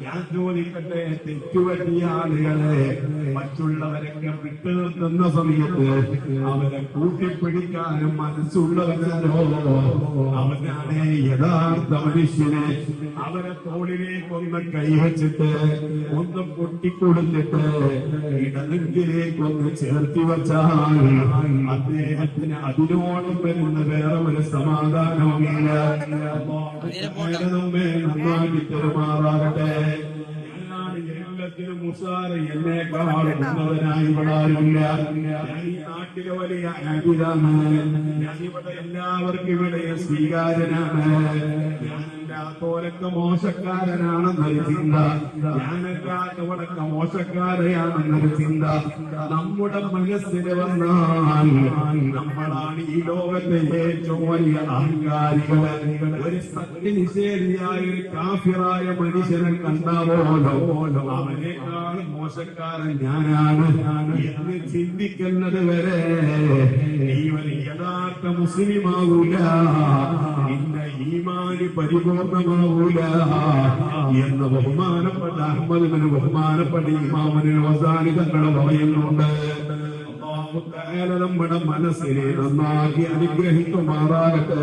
ഞാൻ ചോദിക്കട്ടെ, തെറ്റുപറ്റിയ ആളുകളെ മറ്റുള്ളവരൊക്കെ വിട്ടു നിർത്തുന്ന സമയത്ത് അവരെ കൂട്ടിപ്പിടിക്കാനും മനസ്സുള്ളവരല്ലോ. അവനാണ് യഥാർത്ഥ മനുഷ്യനെ. അവരെ തോളിലേക്കൊന്ന് കൈവച്ചിട്ട് ഒന്ന് പൊട്ടിക്കൊടുത്തിട്ട് ഇടനെഞ്ചിലേക്കൊന്ന് ചേർത്തി വച്ചാൽ അദ്ദേഹത്തിന് അതിനോളം വരുന്ന വേറെ ഒരു സമാധാനവുമില്ല. നന്നാക്കി തെരുമാറാകട്ടെ. എല്ലാത്തിനും മുസാറ് എന്നേക്കാൾ ഉന്നതനായി വളരുന്നില്ല. ഞാൻ ഈ നാട്ടിലെ വലിയ ആബിദാണ്. ഞാനിവിടെ എല്ലാവർക്കും ഇവിടെ സ്വീകാര്യനാണ്. ഞാനെല്ലാത്തോലൊക്കെ മോശക്കാരനാണെന്നൊരു ചിന്ത, ഞാനെല്ലാത്തവടൊക്കെ മോശക്കാരെയാണെന്നൊരു ചിന്ത നമ്മുടെ മനസ്സിൽ വന്നാൽ നമ്മളാണ് ഈ ലോകത്തെ ഏറ്റവും വലിയ അഹങ്കാരികള്. ഒരു സത്യനിഷേധിയായ ഒരു കാഫിറായ മനുഷ്യനെ കണ്ടാവോലോ അവനേക്കാൾ മോശക്കാരൻ ഞാനാണ് എന്ന് ചിന്തിക്കുന്നത് വരെ നീ ഒരു യഥാർത്ഥ മുസ്ലിമാവൂല, നിന്റെ ഈമാന് പരിപൂർണമാവൂല എന്ന് ബഹുമാനപ്പെട്ട അഹ്മദിന് ബഹുമാനപ്പെട്ട ഇമാമിന് അവസാനി തങ്ങൾ പറയുന്നുണ്ട്. അല്ലാഹു തആല നമ്മുടെ മനസ്സിനെ നന്നാക്കി അനുഗ്രഹിക്കുമാറാകട്ടെ.